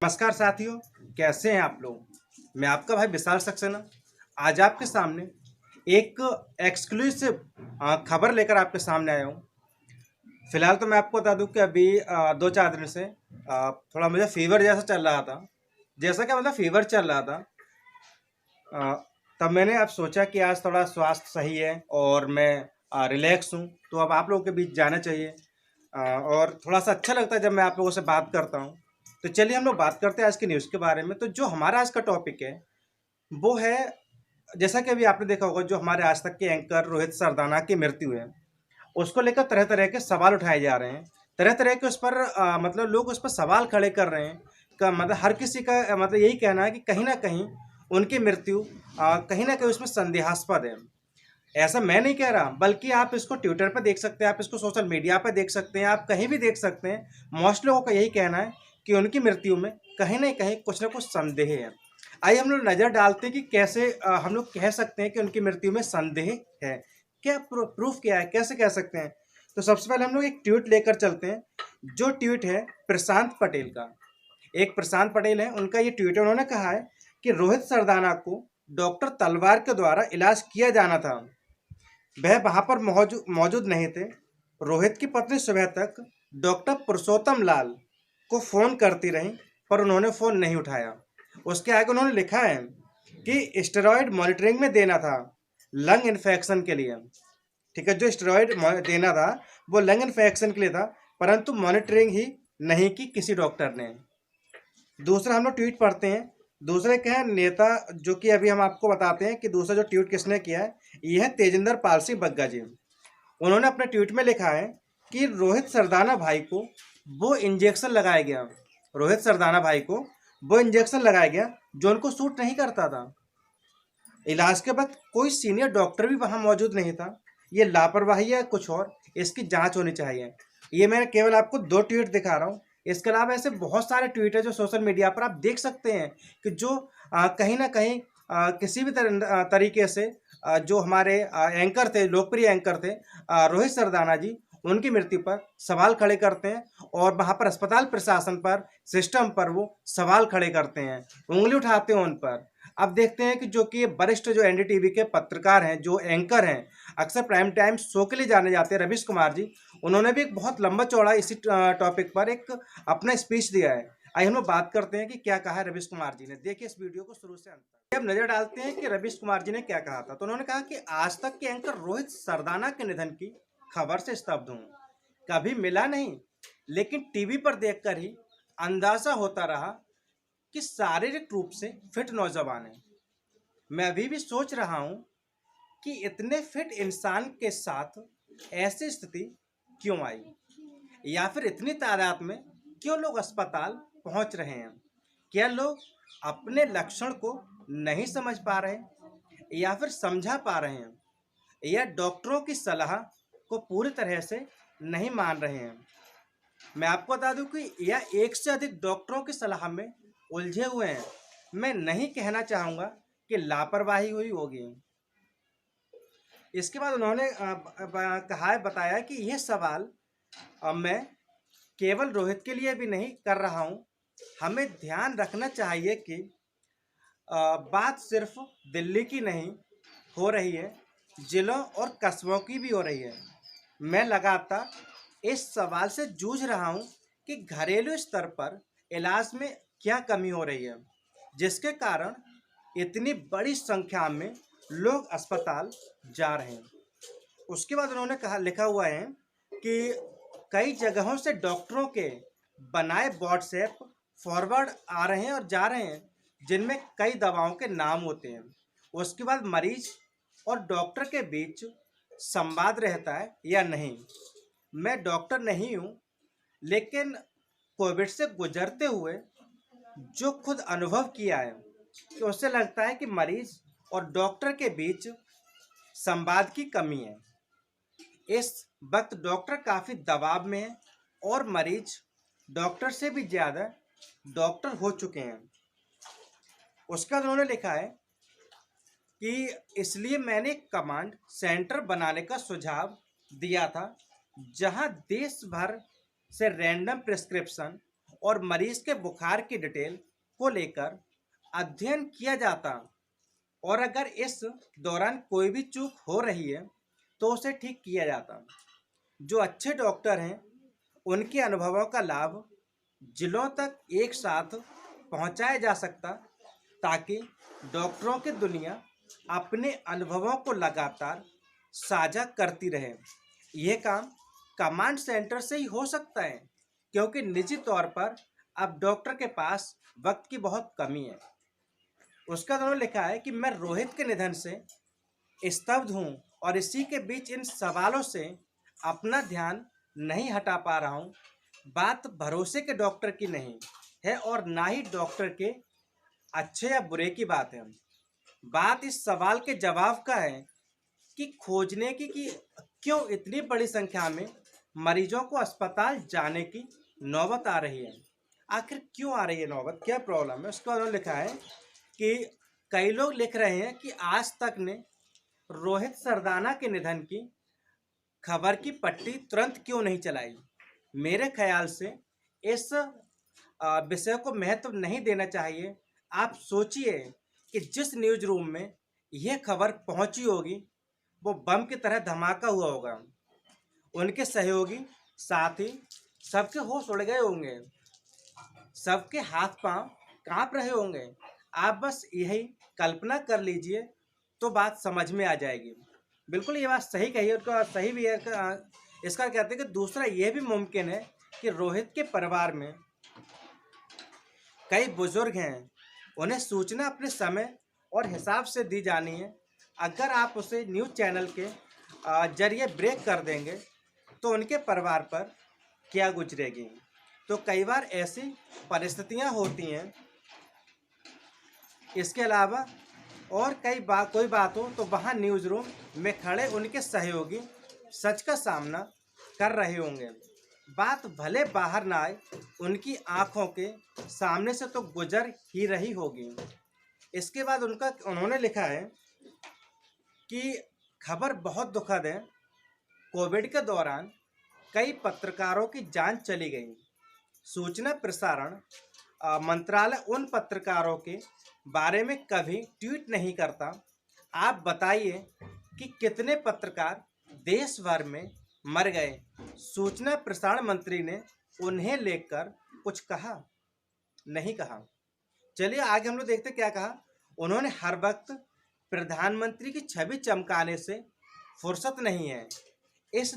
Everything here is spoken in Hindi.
नमस्कार साथियों, कैसे हैं आप लोग। मैं आपका भाई विशाल सक्सेना आज आपके सामने एक एक्सक्लूसिव खबर लेकर आपके सामने आया हूँ। फिलहाल तो मैं आपको बता दूं कि अभी 2-4 दिन से थोड़ा मुझे फीवर जैसा चल रहा था। जैसा कि मतलब फीवर चल रहा था, अ, तब मैंने अब सोचा कि आज थोड़ा स्वास्थ्य सही है और मैं रिलैक्स हूँ, तो अब आप लोगों के बीच जाना चाहिए। और थोड़ा सा अच्छा लगता है जब मैं आप लोगों से बात करता हूँ। तो चलिए हम लोग बात करते हैं आज की न्यूज़ के बारे में। तो जो हमारा आज का टॉपिक है वो है, जैसा कि अभी आपने देखा होगा, जो हमारे आज तक के एंकर रोहित सरदाना की मृत्यु है, उसको लेकर तरह तरह के सवाल उठाए जा रहे हैं। तरह तरह के उस पर मतलब लोग उस पर सवाल खड़े कर रहे हैं। का मतलब हर किसी का मतलब यही कहना है कि कहीं ना कहीं उनकी मृत्यु कहीं ना कहीं उसमें संदेहास्पद है। ऐसा मैं नहीं कह रहा, बल्कि आप इसको ट्विटर पर देख सकते हैं, आप इसको सोशल मीडिया पर देख सकते हैं, आप कहीं भी देख सकते हैं। मोस्ट लोगों का यही कहना है कि उनकी मृत्यु में कहीं ना कुछ संदेह है। आइए हम लोग नज़र डालते हैं कि कैसे हम लोग कह सकते हैं कि उनकी मृत्यु में संदेह है। क्या प्रूफ क्या है, कैसे कह सकते हैं। तो सबसे पहले हम लोग एक ट्वीट लेकर चलते हैं। जो ट्वीट है प्रशांत पटेल का। एक प्रशांत पटेल है, उनका ये ट्वीट है। उन्होंने कहा है कि रोहित सरदाना को डॉक्टर तलवार के द्वारा इलाज किया जाना था, वह वहां पर मौजूद नहीं थे। रोहित की पत्नी सुबह तक डॉक्टर पुरुषोत्तम लाल को फोन करती रही, पर उन्होंने फोन नहीं उठाया। उसके आगे उन्होंने लिखा है कि स्टेरॉयड मॉनिटरिंग में देना था लंग इन्फेक्शन के लिए। ठीक है, जो स्टेरॉयड देना था वो लंग इन्फेक्शन के लिए था, परंतु मॉनिटरिंग ही नहीं की किसी डॉक्टर ने। दूसरा हम लोग ट्वीट पढ़ते हैं। दूसरे के हैं नेता, जो कि अभी हम आपको बताते हैं कि दूसरा जो ट्वीट किसने किया है, यह है तेजिंदर पाल सिंह बग्गा जी। उन्होंने अपने ट्वीट में लिखा है कि रोहित सरदाना भाई को वो इंजेक्शन लगाया गया, रोहित सरदाना भाई को वो इंजेक्शन लगाया गया जो उनको सूट नहीं करता था। इलाज के वक्त कोई सीनियर डॉक्टर भी वहां मौजूद नहीं था। ये लापरवाही है कुछ और, इसकी जांच होनी चाहिए। ये मैं केवल आपको 2 ट्वीट दिखा रहा हूँ। इसके अलावा ऐसे बहुत सारे ट्वीट है जो सोशल मीडिया पर आप देख सकते हैं कि जो कहीं ना कहीं किसी भी तरीके से जो हमारे एंकर थे, लोकप्रिय एंकर थे रोहित सरदाना जी, उनकी मृत्यु पर सवाल खड़े करते हैं और वहां पर अस्पताल प्रशासन पर, सिस्टम पर वो सवाल खड़े करते हैं, उंगली उठाते हैं उन पर। अब देखते हैं कि जो कि वरिष्ठ जो एनडीटीवी के पत्रकार हैं, जो एंकर हैं, अक्सर प्राइम टाइम शो के लिए जाने जाते हैं, रवीश कुमार जी, उन्होंने भी एक बहुत लंबा चौड़ा इसी टॉपिक पर एक अपना स्पीच दिया है। आइए हम लोग बात करते हैं कि क्या कहा है रवीश कुमार जी ने। देखिए इस वीडियो को शुरू से अंत तक। अब नजर डालते हैं कि रवीश कुमार जी ने क्या कहा था। तो उन्होंने कहा कि आज तक के एंकर रोहित सरदाना के निधन की खबर से स्तब्ध हूं। कभी मिला नहीं, लेकिन टीवी पर देखकर ही अंदाजा होता रहा कि शारीरिक रूप से फिट नौजवान है। मैं अभी भी सोच रहा हूं कि इतने फिट इंसान के साथ ऐसी स्थिति क्यों आई, या फिर इतनी तादाद में क्यों लोग अस्पताल पहुंच रहे हैं। क्या लोग अपने लक्षण को नहीं समझ पा रहे, या फिर समझा पा रहे हैं, या डॉक्टरों की सलाह को पूरी तरह से नहीं मान रहे हैं। मैं आपको बता दूं कि यह एक से अधिक डॉक्टरों की सलाह में उलझे हुए हैं। मैं नहीं कहना चाहूंगा कि लापरवाही हुई होगी। इसके बाद उन्होंने कहा है, बताया कि यह सवाल मैं केवल रोहित के लिए भी नहीं कर रहा हूं। हमें ध्यान रखना चाहिए कि बात सिर्फ दिल्ली की नहीं हो रही है, जिलों और कस्बों की भी हो रही है। मैं लगातार इस सवाल से जूझ रहा हूं कि घरेलू स्तर पर इलाज में क्या कमी हो रही है, जिसके कारण इतनी बड़ी संख्या में लोग अस्पताल जा रहे हैं। उसके बाद उन्होंने कहा, लिखा हुआ है कि कई जगहों से डॉक्टरों के बनाए व्हाट्सएप फॉरवर्ड आ रहे हैं और जा रहे हैं, जिनमें कई दवाओं के नाम होते हैं। उसके बाद मरीज और डॉक्टर के बीच संवाद रहता है या नहीं। मैं डॉक्टर नहीं हूँ, लेकिन कोविड से गुजरते हुए जो खुद अनुभव किया है कि उससे लगता है कि मरीज और डॉक्टर के बीच संवाद की कमी है। इस वक्त डॉक्टर काफ़ी दबाव में है और मरीज डॉक्टर से भी ज़्यादा डॉक्टर हो चुके हैं। उसका उन्होंने लिखा है कि इसलिए मैंने कमांड सेंटर बनाने का सुझाव दिया था, जहां देश भर से रैंडम प्रिस्क्रिप्शन और मरीज के बुखार की डिटेल को लेकर अध्ययन किया जाता और अगर इस दौरान कोई भी चूक हो रही है तो उसे ठीक किया जाता। जो अच्छे डॉक्टर हैं उनके अनुभवों का लाभ जिलों तक एक साथ पहुंचाया जा सकता, ताकि डॉक्टरों की दुनिया अपने अनुभवों को लगातार साझा करती रहे। यह काम कमांड सेंटर से ही हो सकता है, क्योंकि निजी तौर पर अब डॉक्टर के पास वक्त की बहुत कमी है। उसका दोनों लिखा है कि मैं रोहित के निधन से स्तब्ध हूँ और इसी के बीच इन सवालों से अपना ध्यान नहीं हटा पा रहा हूँ। बात भरोसे के डॉक्टर की नहीं है और ना ही डॉक्टर के अच्छे या बुरे की बात है। बात इस सवाल के जवाब का है कि खोजने की कि क्यों इतनी बड़ी संख्या में मरीजों को अस्पताल जाने की नौबत आ रही है। आखिर क्यों आ रही है नौबत, क्या प्रॉब्लम है। उसके बाद उन्होंने लिखा है कि कई लोग लिख रहे हैं कि आज तक ने रोहित सरदाना के निधन की खबर की पट्टी तुरंत क्यों नहीं चलाई। मेरे ख्याल से इस विषय को महत्व नहीं देना चाहिए। आप सोचिए कि जिस न्यूज रूम में यह खबर पहुंची होगी वो बम की तरह धमाका हुआ होगा। उनके सहयोगी साथी सबके होश उड़ गए होंगे, सबके हाथ पांव कांप रहे होंगे। आप बस यही कल्पना कर लीजिए तो बात समझ में आ जाएगी। बिल्कुल ये बात सही कही है, उनका सही भी है। इसका कहते हैं कि दूसरा ये भी मुमकिन है कि रोहित के परिवार में कई बुजुर्ग हैं, उन्हें सूचना अपने समय और हिसाब से दी जानी है। अगर आप उसे न्यूज़ चैनल के जरिए ब्रेक कर देंगे तो उनके परिवार पर क्या गुजरेगी। तो कई बार ऐसी परिस्थितियां होती हैं। इसके अलावा और कोई बात हो तो वहाँ न्यूज़ रूम में खड़े उनके सहयोगी सच का सामना कर रहे होंगे। बात भले बाहर ना आए, उनकी आंखों के सामने से तो गुजर ही रही होगी। इसके बाद उन्होंने लिखा है कि खबर बहुत दुखद है। कोविड के दौरान कई पत्रकारों की जान चली गई। सूचना प्रसारण मंत्रालय उन पत्रकारों के बारे में कभी ट्वीट नहीं करता। आप बताइए कि कितने पत्रकार देश भर में मर गए। सूचना प्रसारण मंत्री ने उन्हें लेकर कुछ कहा नहीं कहा। चलिए आगे हम लोग देखते क्या कहा। उन्होंने हर वक्त प्रधानमंत्री की छवि चमकाने से फुर्सत नहीं है। इस